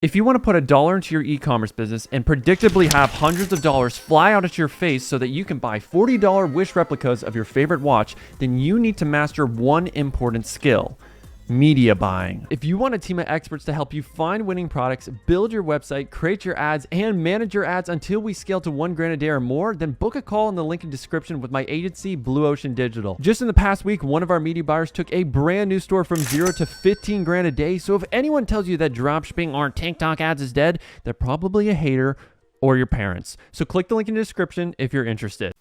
If you want to put $1 into your e-commerce business and predictably have hundreds of dollars fly out at your face so that you can buy $40 Wish replicas of your favorite watch, then you need to master one important skill: media buying. If you want a team of experts to help you find winning products, build your website, create your ads, and manage your ads until we scale to $1,000 a day or more, then book a call in the link in description with my agency, Blue Ocean Digital. Just in the past week, one of our media buyers took a brand new store from $0 to $15,000 a day. So if anyone tells you that dropshipping or TikTok ads is dead, they're probably a hater or your parents. So click the link in the description if you're interested.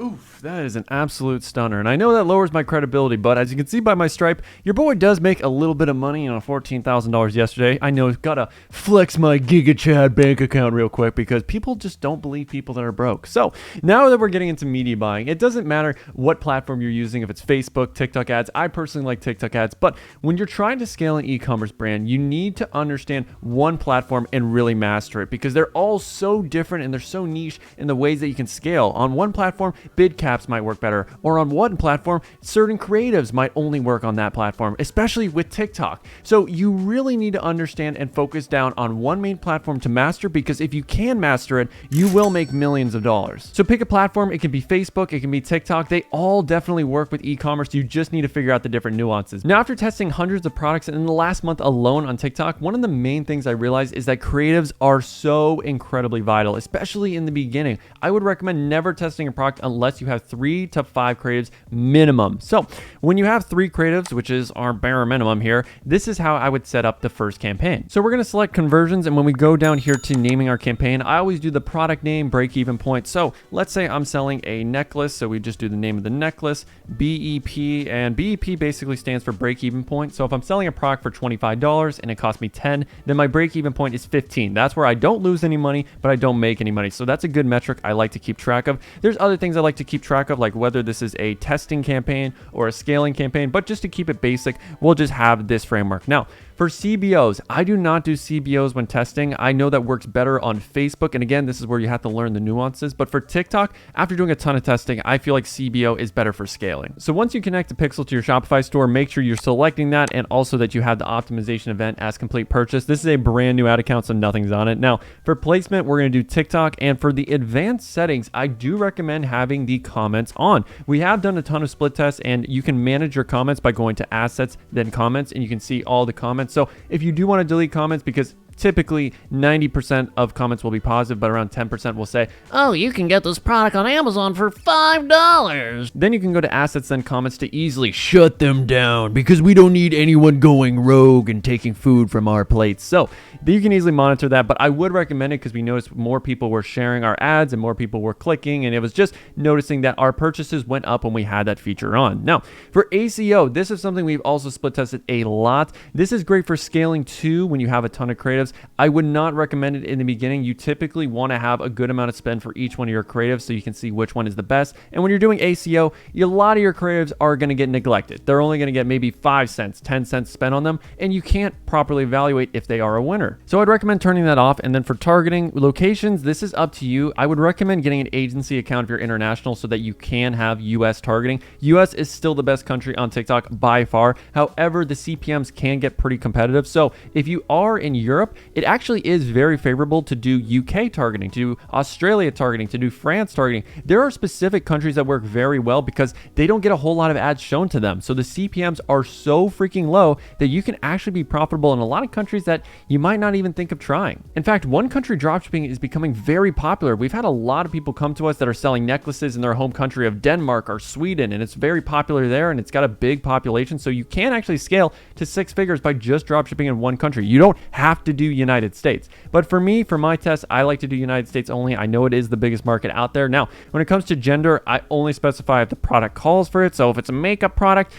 Oof, that is an absolute stunner. And I know that lowers my credibility, but as you can see by my stripe, your boy does make a little bit of money on $14,000 yesterday. I know, gotta flex my GigaChad bank account real quick because people just don't believe people that are broke. So now that we're getting into media buying, it doesn't matter what platform you're using, if it's Facebook, TikTok ads. I personally like TikTok ads, but when you're trying to scale an e-commerce brand, you need to understand one platform and really master it because they're all so different and they're so niche in the ways that you can scale. On one platform, bid caps might work better, or on one platform, certain creatives might only work on that platform, especially with TikTok. So you really need to understand and focus down on one main platform to master, because if you can master it, you will make millions of dollars. So pick a platform. It can be Facebook, it can be TikTok. They all definitely work with e-commerce. You just need to figure out the different nuances. Now, after testing hundreds of products in the last month alone on TikTok, one of the main things I realized is that creatives are so incredibly vital, especially in the beginning. I would recommend never testing a product unless you have 3 to 5 creatives minimum. So when you have 3 creatives, which is our bare minimum here, this is how I would set up the first campaign. So we're going to select conversions, and when we go down here to naming our campaign, I always do the product name, break even point. So let's say I'm selling a necklace, so we just do the name of the necklace, BEP, and BEP basically stands for break even point. So if I'm selling a product for $25 and it cost me 10, then my break even point is 15. That's where I don't lose any money, but I don't make any money. So that's a good metric I like to keep track of. There's other things I like to keep track of, like whether this is a testing campaign or a scaling campaign, but just to keep it basic, we'll just have this framework. Now, for CBOs, I do not do CBOs when testing. I know that works better on Facebook. And again, this is where you have to learn the nuances. But for TikTok, after doing a ton of testing, I feel like CBO is better for scaling. So once you connect a pixel to your Shopify store, make sure you're selecting that, and also that you have the optimization event as complete purchase. This is a brand new ad account, so nothing's on it. Now, for placement, we're going to do TikTok. And for the advanced settings, I do recommend having the comments on. We have done a ton of split tests, and you can manage your comments by going to assets, then comments, and you can see all the comments. So if you do want to delete comments, because typically 90% of comments will be positive, but around 10% will say, "Oh, you can get this product on Amazon for $5. Then you can go to assets, then comments to easily shut them down, because we don't need anyone going rogue and taking food from our plates. So you can easily monitor that, but I would recommend it because we noticed more people were sharing our ads and more people were clicking, and it was just noticing that our purchases went up when we had that feature on. Now, for ACO, this is something we've also split tested a lot. This is great for scaling too when you have a ton of creatives. I would not recommend it in the beginning. You typically want to have a good amount of spend for each one of your creatives so you can see which one is the best. And when you're doing ACO, a lot of your creatives are going to get neglected. They're only going to get maybe 5 cents, 10 cents spent on them, and you can't properly evaluate if they are a winner. So I'd recommend turning that off. And then for targeting locations, this is up to you. I would recommend getting an agency account if you're international so that you can have US targeting. US is still the best country on TikTok by far. However, the CPMs can get pretty competitive. So if you are in Europe, it actually is very favorable to do UK targeting, to do Australia targeting, to do France targeting. There are specific countries that work very well because they don't get a whole lot of ads shown to them. So the CPMs are so freaking low that you can actually be profitable in a lot of countries that you might not even think of trying. In fact, one country dropshipping is becoming very popular. We've had a lot of people come to us that are selling necklaces in their home country of Denmark or Sweden, and it's very popular there, and it's got a big population. So you can actually scale to 6 figures by just dropshipping in one country. You don't have to do United States. But for me, for my test, I like to do United States only. I know it is the biggest market out there. Now, when it comes to gender, I only specify if the product calls for it. So if it's a makeup product,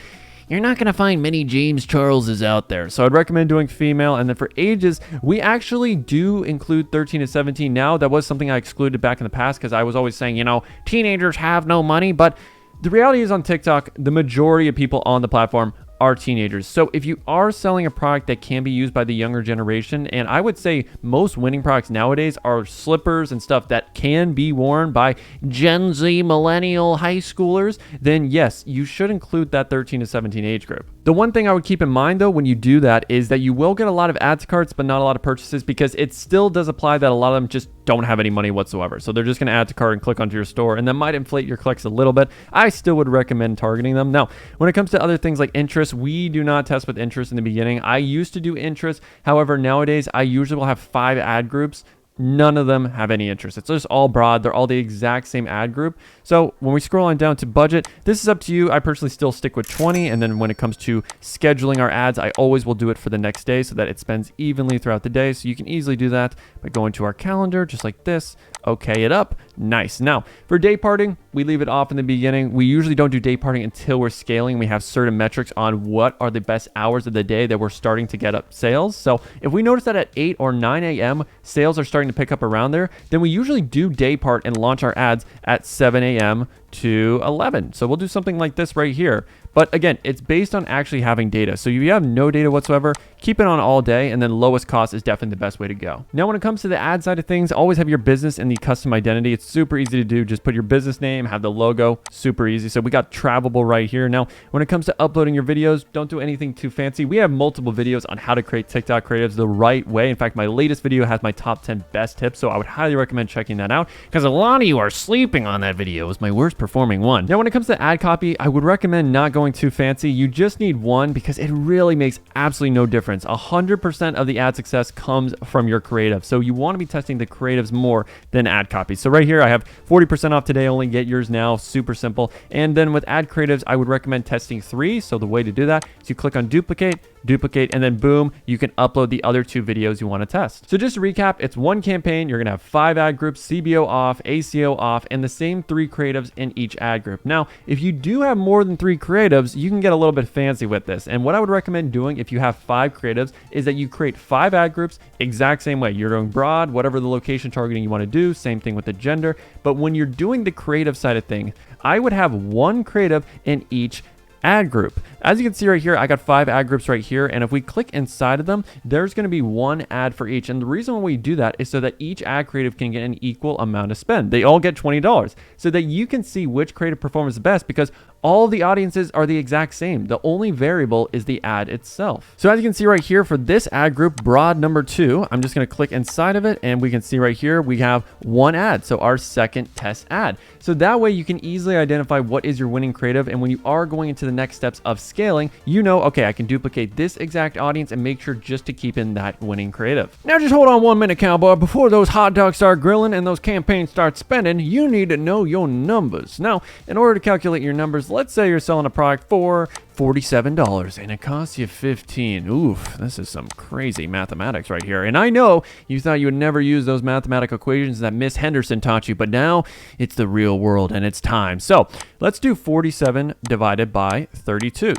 You're not going to find many James Charleses out there. So I'd recommend doing female. And then for ages, we actually do include 13 to 17 now. That was something I excluded back in the past because I was always saying, teenagers have no money. But the reality is on TikTok, the majority of people on the platform are teenagers. So if you are selling a product that can be used by the younger generation, and I would say most winning products nowadays are slippers and stuff that can be worn by Gen Z millennial high schoolers, then yes, you should include that 13 to 17 age group. The one thing I would keep in mind though when you do that is that you will get a lot of add to carts but not a lot of purchases, because it still does apply that a lot of them just don't have any money whatsoever. So they're just going to add to cart and click onto your store, and that might inflate your clicks a little bit. I still would recommend targeting them. Now, when it comes to other things like interest, we do not test with interest in the beginning. I used to do interest. However, nowadays I usually will have 5 ad groups. None of them have any interest. It's just all broad. They're all the exact same ad group. So when we scroll on down to budget, this is up to you. I personally still stick with 20. And then when it comes to scheduling our ads, I always will do it for the next day so that it spends evenly throughout the day. So you can easily do that by going to our calendar, just like this. Okay it up. Nice. Now, for day parting, we leave it off in the beginning. We usually don't do day parting until we're scaling. We have certain metrics on what are the best hours of the day that we're starting to get up sales. So if we notice that at 8 or 9 a.m. sales are starting to pick up around there, then we usually do day part and launch our ads at 7 a.m. to 11. So we'll do something like this right here. But again, it's based on actually having data. So if you have no data whatsoever, keep it on all day, and then lowest cost is definitely the best way to go. Now, when it comes to the ad side of things, always have your business and the custom identity. It's super easy to do. Just put your business name, have the logo, super easy. So we got travelable right here. Now, when it comes to uploading your videos, don't do anything too fancy. We have multiple videos on how to create TikTok creatives the right way. In fact, my latest video has my top 10 best tips. So I would highly recommend checking that out, because a lot of you are sleeping on that video. It was my worst performing one. Now, when it comes to ad copy, I would recommend not going too fancy. You just need one, because it really makes absolutely no difference. 100% of the ad success comes from your creative. So you want to be testing the creatives more than ad copy. So right here, I have 40% off today only. Get yours now. Super simple. And then with ad creatives, I would recommend testing 3. So the way to do that is you click on duplicate, and then boom, you can upload the other 2 videos you want to test. So just to recap, it's one campaign. You're going to have 5 ad groups, CBO off, ACO off, and the same 3 creatives in each ad group. Now, if you do have more than 3 creatives, you can get a little bit fancy with this. And what I would recommend doing if you have 5 creatives is that you create 5 ad groups exact same way. You're doing broad, whatever the location targeting you want to do, same thing with the gender. But when you're doing the creative side of things, I would have 1 creative in each ad group. As you can see right here, I got 5 ad groups right here, and if we click inside of them, there's going to be 1 ad for each. And the reason why we do that is so that each ad creative can get an equal amount of spend. They all get $20, so that you can see which creative performs the best, because all the audiences are the exact same. The only variable is the ad itself. So as you can see right here, for this ad group, broad number 2, I'm just going to click inside of it, and we can see right here we have 1 ad, so our second test ad. So that way you can easily identify what is your winning creative, and when you are going into the next steps of scaling, you know, okay, I can duplicate this exact audience and make sure just to keep in that winning creative. Now just hold on 1 minute, cowboy. Before those hot dogs start grilling and those campaigns start spending, you need to know your numbers. Now, in order to calculate your numbers, let's say you're selling a product for $47 and it costs you $15. Oof, this is some crazy mathematics right here. And I know you thought you would never use those mathematical equations that Miss Henderson taught you, but now it's the real world and it's time. So let's do 47 divided by 32.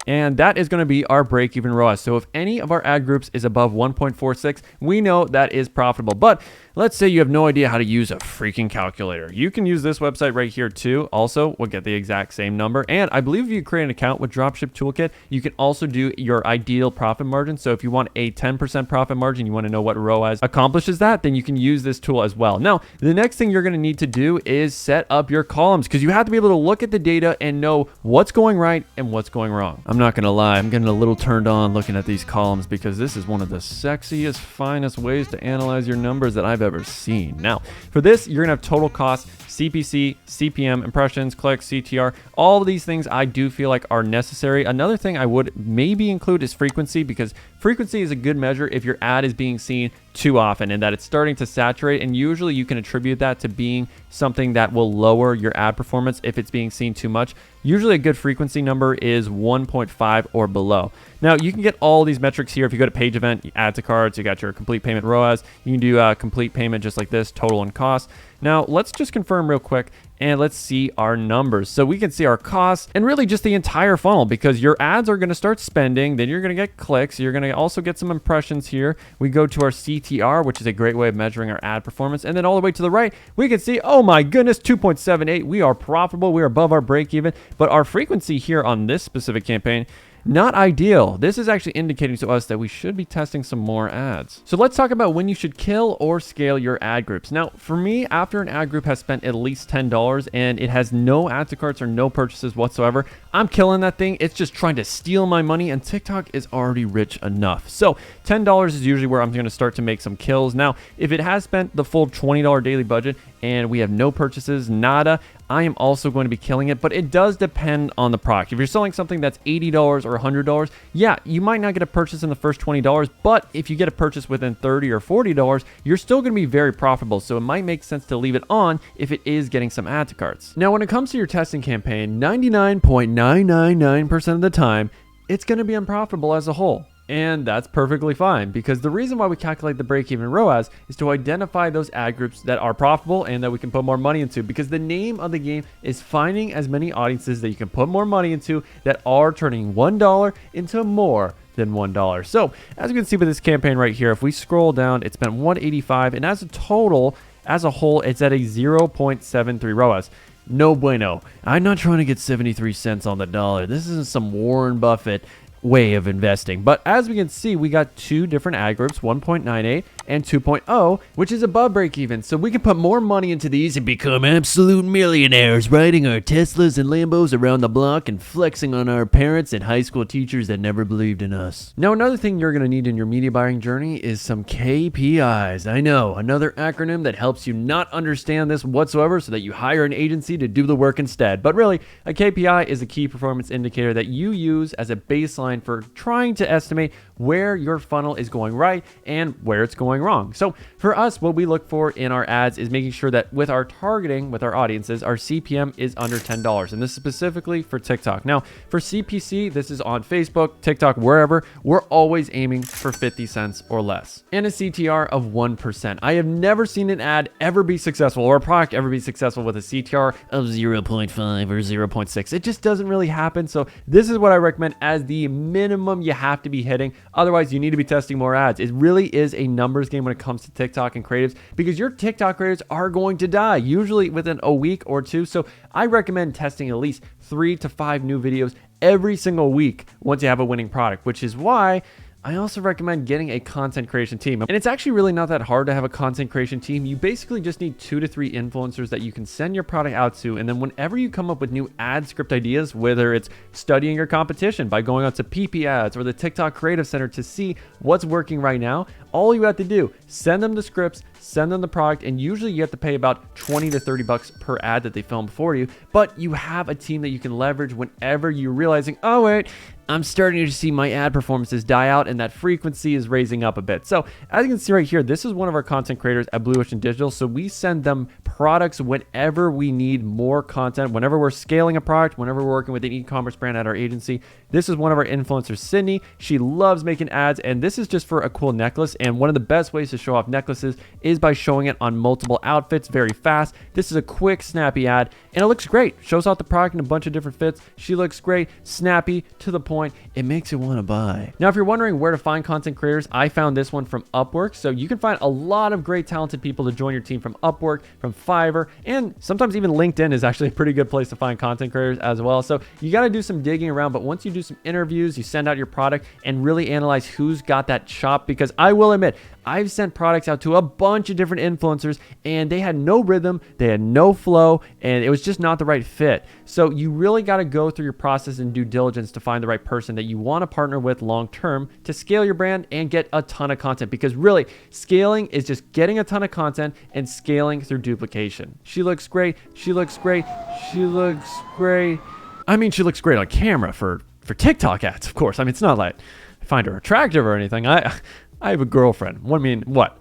And that is going to be our break-even ROAS. So if any of our ad groups is above 1.46, we know that is profitable. But let's say you have no idea how to use a freaking calculator. You can use this website right here too. Also, we'll get the exact same number. And I believe if you create an account with Dropship Toolkit, you can also do your ideal profit margin. So if you want a 10% profit margin, you want to know what ROAS accomplishes that, then you can use this tool as well. Now, the next thing you're going to need to do is set up your columns, because you have to be able to look at the data and know what's going right and what's going wrong. I'm not going to lie, I'm getting a little turned on looking at these columns, because this is one of the sexiest, finest ways to analyze your numbers that I've ever seen. Now, for this, you're going to have total cost, CPC, CPM, impressions, clicks, CTR. All of these things I do feel like are necessary. Another thing I would maybe include is frequency, because frequency is a good measure if your ad is being seen too often and that it's starting to saturate, and usually you can attribute that to being something that will lower your ad performance if it's being seen too much. Usually a good frequency number is 1.5 or below. Now, you can get all these metrics here. If you go to page event, add to carts, you got your complete payment ROAS. You can do a complete payment just like this, total and cost. Now, let's just confirm real quick and let's see our numbers. So we can see our costs and really just the entire funnel, because your ads are going to start spending, then you're going to get clicks, you're going to also get some impressions here. We go to our CTR, which is a great way of measuring our ad performance. And then all the way to the right, we can see, oh my goodness, 2.78. We are profitable. We are above our break even. But our frequency here on this specific campaign not ideal. This is actually indicating to us that we should be testing some more ads. So let's talk about when you should kill or scale your ad groups. Now, for me, after an ad group has spent at least $10 and it has no add to carts or no purchases whatsoever, I'm killing that thing. It's just trying to steal my money, and TikTok is already rich enough. So $10 is usually where I'm going to start to make some kills. Now, if it has spent the full $20 daily budget and we have no purchases, nada, I am also going to be killing it, but it does depend on the product. If you're selling something that's $80 or $100, yeah, you might not get a purchase in the first $20, but if you get a purchase within $30 or $40, you're still going to be very profitable. So it might make sense to leave it on if it is getting some add to carts. Now, when it comes to your testing campaign, 99.999% of the time, it's going to be unprofitable as a whole. And that's perfectly fine, because the reason why we calculate the break-even ROAS is to identify those ad groups that are profitable and that we can put more money into, because the name of the game is finding as many audiences that you can put more money into that are turning $1 into more than $1. So as you can see with this campaign right here, if we scroll down, it's been 185, and as a total, as a whole, it's at a 0.73 ROAS. No bueno. I'm not trying to get 73 cents on the dollar. This isn't some Warren Buffett way of investing. But as we can see, we got two different ad groups, 1.98 and 2.0, which is above break even. So we can put more money into these and become absolute millionaires, riding our Teslas and Lambos around the block and flexing on our parents and high school teachers that never believed in us. Now, another thing you're going to need in your media buying journey is some KPIs. I know, another acronym that helps you not understand this whatsoever so that you hire an agency to do the work instead. But really, a KPI is a key performance indicator that you use as a baseline for trying to estimate where your funnel is going right and where it's going wrong. So for us, what we look for in our ads is making sure that with our targeting, with our audiences, our CPM is under $10. And this is specifically for TikTok. Now, for CPC, this is on Facebook, TikTok, wherever, we're always aiming for 50 cents or less. And a CTR of 1%. I have never seen an ad ever be successful, or a product ever be successful with a CTR of 0.5 or 0.6. It just doesn't really happen. So this is what I recommend as the minimum you have to be hitting. Otherwise, you need to be testing more ads. It really is a numbers game when it comes to TikTok and creatives, because your TikTok creatives are going to die, usually within a week or two. So I recommend testing at least 3 to 5 new videos every single week once you have a winning product, which is why I also recommend getting a content creation team. And it's actually really not that hard to have a content creation team. You basically just need 2 to 3 influencers that you can send your product out to. And then whenever you come up with new ad script ideas, whether it's studying your competition by going out to KPIs or the TikTok Creative Center to see what's working right now, all you have to do, send them the scripts, send them the product, and usually you have to pay about 20 to 30 bucks per ad that they film for you. But you have a team that you can leverage whenever you're realizing, oh wait, I'm starting to see my ad performances die out and that frequency is raising up a bit. So as you can see right here, this is one of our content creators at Blue Ocean Digital. So we send them products whenever we need more content, whenever we're scaling a product, whenever we're working with an e-commerce brand at our agency. This is one of our influencers, Sydney. She loves making ads, and this is just for a cool necklace. And one of the best ways to show off necklaces is by showing it on multiple outfits very fast. This is a quick, snappy ad, and it looks great. Shows off the product in a bunch of different fits. She looks great, snappy, to the point. It makes you want to buy. Now, if you're wondering where to find content creators, I found this one from Upwork. So you can find a lot of great talented people to join your team from Upwork, from Fiverr, and sometimes even LinkedIn is actually a pretty good place to find content creators as well. So you got to do some digging around, but once you do some interviews, you send out your product and really analyze who's got that chop, because I will admit, I've sent products out to a bunch of different influencers and they had no rhythm, they had no flow, and it was just not the right fit. So you really got to go through your process and due diligence to find the right person that you want to partner with long term to scale your brand and get a ton of content, because really scaling is just getting a ton of content and scaling through duplication. She looks great. She looks great. She looks great. I mean, she looks great on camera for TikTok ads, of course. I mean, it's not like I find her attractive or anything. I have a girlfriend. I mean, what?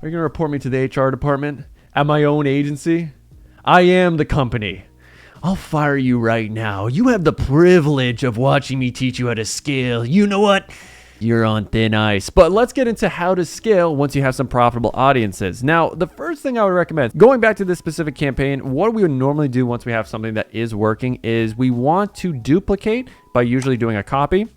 Are you going to report me to the HR department at my own agency? I am the company. I'll fire you right now. You have the privilege of watching me teach you how to scale. You know what? You're on thin ice. But let's get into how to scale once you have some profitable audiences. Now, the first thing I would recommend, going back to this specific campaign, what we would normally do once we have something that is working is we want to duplicate by usually doing a copy,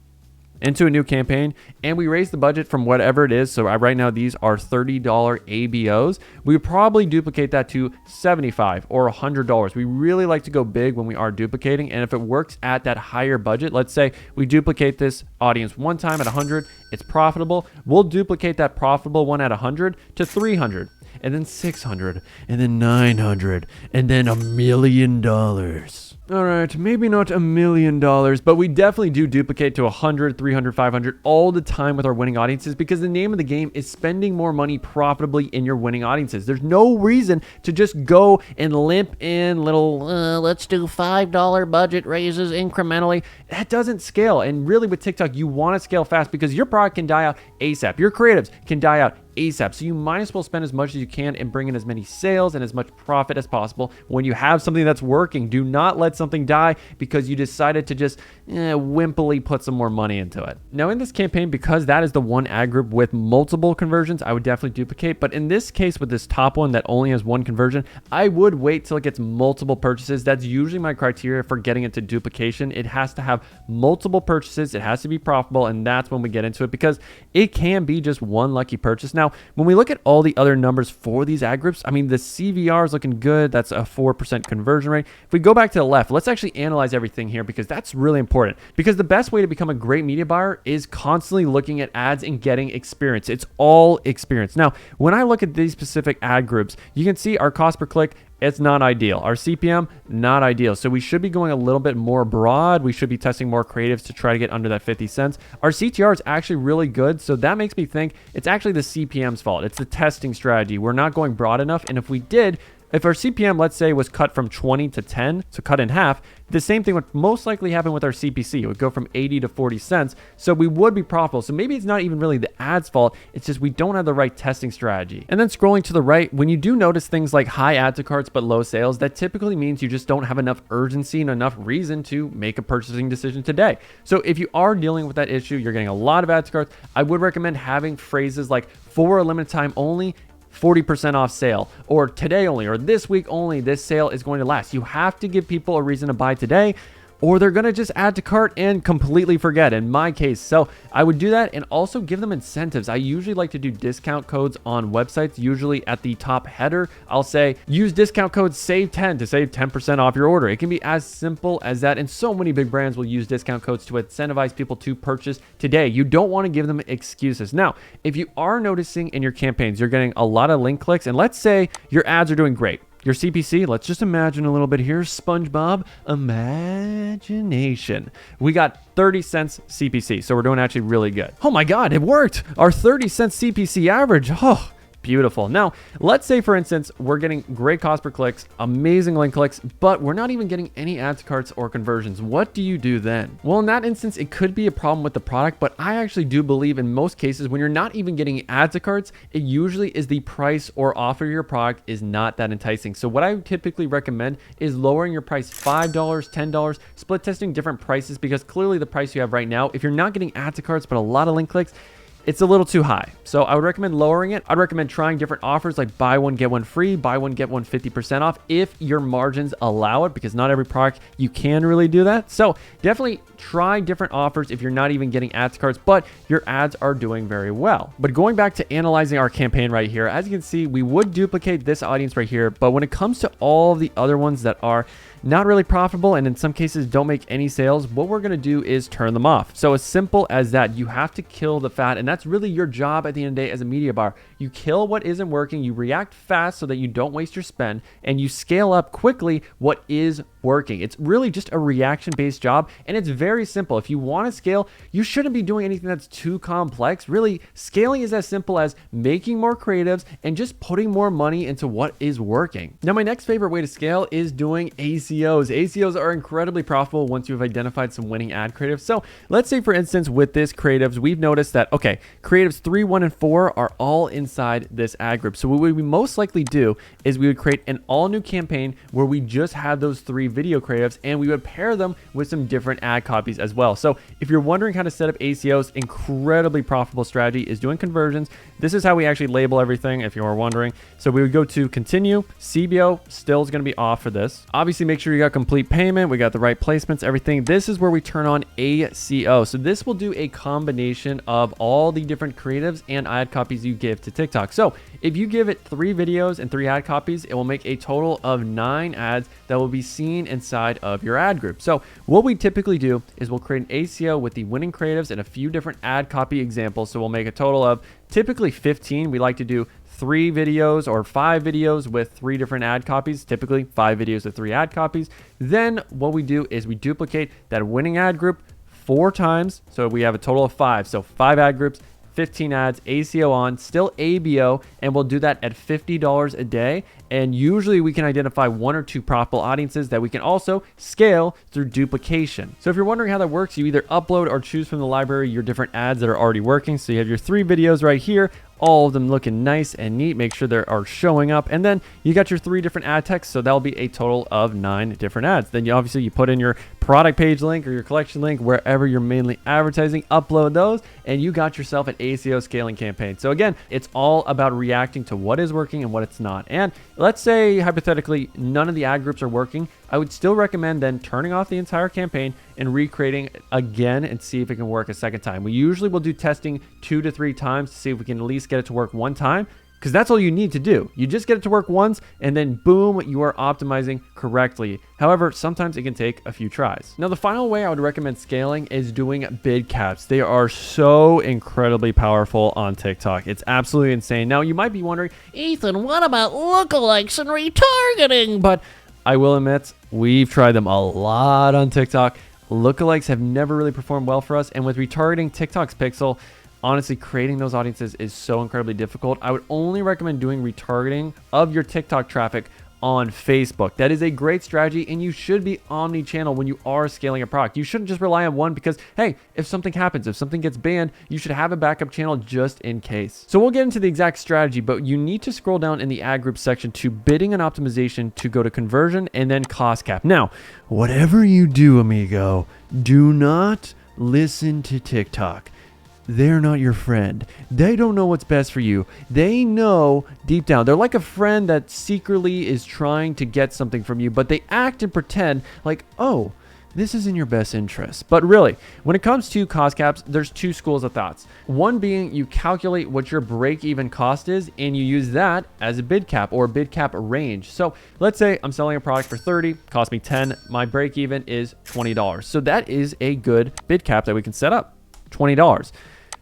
into a new campaign, and we raise the budget from whatever it is. So right now, these are $30 ABOs. We would probably duplicate that to $75 or $100. We really like to go big when we are duplicating. And if it works at that higher budget, let's say we duplicate this audience one time at 100, it's profitable. We'll duplicate that profitable one at 100 to 300. And then 600, and then 900, and then $1 million. All right, maybe not $1 million, but we definitely do duplicate to 100, 300, 500 all the time with our winning audiences, because the name of the game is spending more money profitably in your winning audiences. There's no reason to just go and limp in little, let's do $5 budget raises incrementally. That doesn't scale. And really with TikTok, you want to scale fast because your product can die out ASAP. Your creatives can die out ASAP. So you might as well spend as much as you can and bring in as many sales and as much profit as possible when you have something that's working. Do not let something die because you decided to just wimpily put some more money into it. Now in this campaign, because that is the one ad group with multiple conversions, I would definitely duplicate. But in this case, with this top one that only has one conversion, I would wait till it gets multiple purchases. That's usually my criteria for getting into duplication. It has to have multiple purchases. It has to be profitable. And that's when we get into it, because it can be just one lucky purchase. Now, when we look at all the other numbers for these ad groups, I mean, the CVR is looking good. That's a 4% conversion rate. If we go back to the left, let's actually analyze everything here, because that's really important. Because the best way to become a great media buyer is constantly looking at ads and getting experience. It's all experience. Now, when I look at these specific ad groups, you can see our cost per click, it's not ideal. Our CPM, not ideal. So we should be going a little bit more broad. We should be testing more creatives to try to get under that 50 cents. Our CTR is actually really good. So that makes me think it's actually the CPM's fault. It's the testing strategy. We're not going broad enough. And if we did, if our CPM, let's say, was cut from 20 to 10, so cut in half, the same thing would most likely happen with our CPC. It would go from 80 to 40 cents. So we would be profitable. So maybe it's not even really the ad's fault. It's just we don't have the right testing strategy. And then scrolling to the right, when you do notice things like high add to carts but low sales, that typically means you just don't have enough urgency and enough reason to make a purchasing decision today. So if you are dealing with that issue, you're getting a lot of add to carts, I would recommend having phrases like for a limited time only, 40% off sale, or today only, or this week only, this sale is going to last. You have to give people a reason to buy today, or they're going to just add to cart and completely forget, in my case. So I would do that, and also give them incentives. I usually like to do discount codes on websites. Usually at the top header, I'll say use discount code SAVE10 to save 10% off your order. It can be as simple as that, and so many big brands will use discount codes to incentivize people to purchase today. You don't want to give them excuses. Now, if you are noticing in your campaigns you're getting a lot of link clicks, and let's say your ads are doing great, your CPC, let's just imagine a little bit here. SpongeBob imagination. We got 30 cents CPC, so we're doing actually really good. Oh my God, it worked. Our 30 cents CPC average. Oh, beautiful. Now, let's say, for instance, we're getting great cost per clicks, amazing link clicks, but we're not even getting any add to carts or conversions. What do you do then? Well, in that instance, it could be a problem with the product, but I actually do believe in most cases, when you're not even getting add to carts, it usually is the price or offer of your product is not that enticing. So what I would typically recommend is lowering your price $5, $10, split testing different prices, because clearly the price you have right now, if you're not getting add to carts, but a lot of link clicks, it's a little too high. So I would recommend lowering it. I'd recommend trying different offers like buy one, get one free, buy one, get one 50% off if your margins allow it, because not every product you can really do that. So definitely try different offers if you're not even getting ads cards, but your ads are doing very well. But going back to analyzing our campaign right here, as you can see, we would duplicate this audience right here. But when it comes to all the other ones that are not really profitable and in some cases don't make any sales, what we're going to do is turn them off. So as simple as that, you have to kill the fat, and that's really your job at the end of the day as a media buyer. You kill what isn't working, you react fast so that you don't waste your spend, and you scale up quickly what is working. It's really just a reaction-based job, and it's very simple. If you want to scale, you shouldn't be doing anything that's too complex. Really, scaling is as simple as making more creatives and just putting more money into what is working. Now, my next favorite way to scale is doing ACOS. ACOs are incredibly profitable once you've identified some winning ad creatives. So let's say, for instance, with this creatives, we've noticed that, okay, creatives 3, 1, and 4 are all inside this ad group. So what we would most likely do is we would create an all new campaign where we just have those 3 video creatives, and we would pair them with some different ad copies as well. So if you're wondering how to set up ACOs, incredibly profitable strategy is doing conversions. This is how we actually label everything, if you are wondering. So we would go to continue. CBO still is going to be off for this. Obviously, make sure you got complete payment. We got the right placements, everything. This is where we turn on ACO. So this will do a combination of all the different creatives and ad copies you give to TikTok. So if you give it 3 videos and 3 ad copies, it will make a total of 9 ads that will be seen inside of your ad group. So what we typically do is we'll create an ACO with the winning creatives and a few different ad copy examples. So we'll make a total of typically 15. We like to do 3 videos or 5 videos with 3 different ad copies, typically 5 videos with 3 ad copies. Then what we do is we duplicate that winning ad group 4 times. So we have a total of 5. So 5 ad groups, 15 ads, ACO on, still ABO, and we'll do that at $50 a day. And usually we can identify 1 or 2 profitable audiences that we can also scale through duplication. So if you're wondering how that works, you either upload or choose from the library your different ads that are already working. So you have your 3 videos right here, all of them looking nice and neat. Make sure they are showing up. And then you got your 3 different ad texts. So that'll be a total of 9 different ads. Then you put in your product page link or your collection link, wherever you're mainly advertising, upload those, and you got yourself an ACO scaling campaign. So again, it's all about reacting to what is working and what it's not. And let's say hypothetically, none of the ad groups are working. I would still recommend then turning off the entire campaign and recreating again and see if it can work a second time. We usually will do testing 2 to 3 times to see if we can at least get it to work 1 time, because that's all you need to do. You just get it to work once and then boom, you are optimizing correctly. However, sometimes it can take a few tries. Now, the final way I would recommend scaling is doing bid caps. They are so incredibly powerful on TikTok. It's absolutely insane. Now, you might be wondering, Ethan, what about lookalikes and retargeting? but I will admit, we've tried them a lot on TikTok. Lookalikes have never really performed well for us. And with retargeting TikTok's pixel, honestly, creating those audiences is so incredibly difficult. I would only recommend doing retargeting of your TikTok traffic on Facebook. That is a great strategy, and you should be omni-channel when you are scaling a product. You shouldn't just rely on one because, hey, if something happens, if something gets banned, you should have a backup channel just in case. So we'll get into the exact strategy, but you need to scroll down in the ad group section to bidding and optimization to go to conversion and then cost cap. Now, whatever you do, amigo, do not listen to TikTok. They're not your friend. They don't know what's best for you. They know deep down. They're like a friend that secretly is trying to get something from you, but they act and pretend like, oh, this is in your best interest. But really, when it comes to cost caps, there's 2 schools of thoughts. One being you calculate what your break-even cost is, and you use that as a bid cap or bid cap range. So let's say I'm selling a product for $30, cost me $10, my break-even is $20. So that is a good bid cap that we can set up, $20.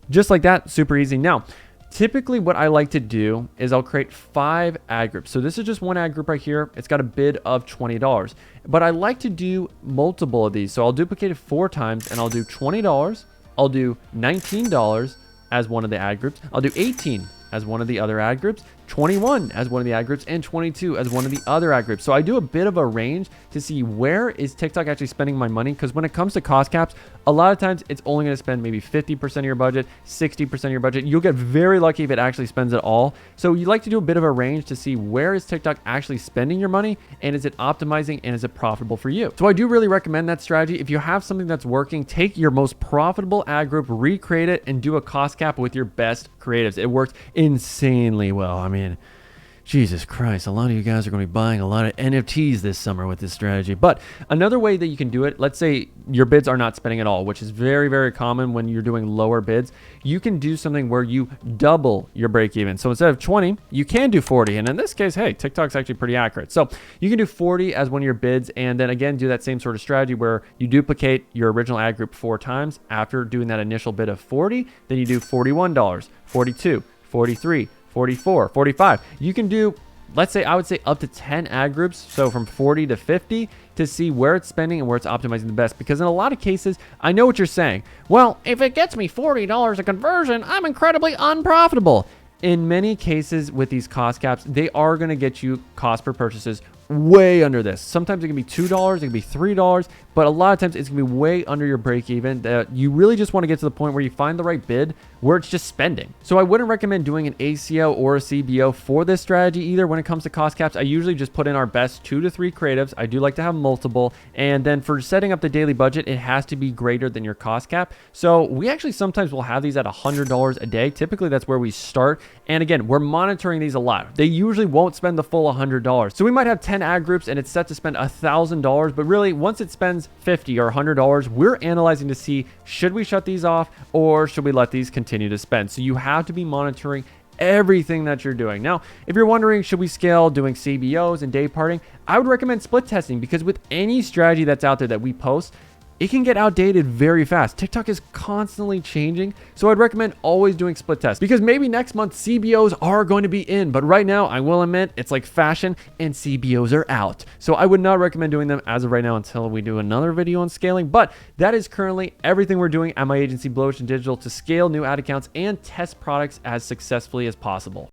Just like that, super easy. Now, typically what I like to do is I'll create 5 ad groups. So this is just one ad group right here. It's got a bid of $20, but I like to do multiple of these. So I'll duplicate it 4 times and I'll do $20. I'll do $19 as one of the ad groups. I'll do 18 as one of the other ad groups, 21 as one of the ad groups, and 22 as one of the other ad groups. So I do a bit of a range to see where is TikTok actually spending my money, because when it comes to cost caps, a lot of times it's only going to spend maybe 50% of your budget, 60% of your budget. You'll get very lucky if it actually spends it all. So you like to do a bit of a range to see where is TikTok actually spending your money, and is it optimizing, and is it profitable for you? So I do really recommend that strategy. If you have something that's working, take your most profitable ad group, recreate it, and do a cost cap with your best creatives. It worked insanely well. I mean, Jesus Christ, a lot of you guys are going to be buying a lot of NFTs this summer with this strategy. But another way that you can do it, let's say your bids are not spending at all, which is very, very common when you're doing lower bids. You can do something where you double your break even. So instead of 20, you can do 40. And in this case, hey, TikTok's actually pretty accurate. So you can do 40 as one of your bids, and then again, do that same sort of strategy where you duplicate your original ad group 4 times. After doing that initial bid of 40, then you do $41, 42, 43, 44, 45. You can do, let's say, I would say up to 10 ad groups. So from 40 to 50 to see where it's spending and where it's optimizing the best. Because in a lot of cases, I know what you're saying. Well, if it gets me $40 a conversion, I'm incredibly unprofitable. In many cases with these cost caps, they are going to get you cost per purchases way under this. Sometimes it can be $2, it can be $3, but a lot of times it's gonna be way under your break even. That you really just want to get to the point where you find the right bid where it's just spending. So I wouldn't recommend doing an ACO or a CBO for this strategy either. When it comes to cost caps, I usually just put in our best 2 to 3 creatives. I do like to have multiple, and then for setting up the daily budget, it has to be greater than your cost cap. So we actually sometimes will have these at $100 a day. Typically that's where we start, and again, we're monitoring these a lot. They usually won't spend the full $100, so we might have 10 ad groups and it's set to spend $1,000, but really once it spends $50 or $100, we're analyzing to see, should we shut these off or should we let these continue to spend? So you have to be monitoring everything that you're doing. Now, if you're wondering, should we scale doing CBOs and day parting, I would recommend split testing, because with any strategy that's out there that we post, it can get outdated very fast. TikTok is constantly changing, so I'd recommend always doing split tests, because maybe next month CBOs are going to be in, but right now I will admit it's like fashion and CBOs are out. So I would not recommend doing them as of right now until we do another video on scaling. But that is currently everything we're doing at my agency, Blue Ocean Digital, to scale new ad accounts and test products as successfully as possible.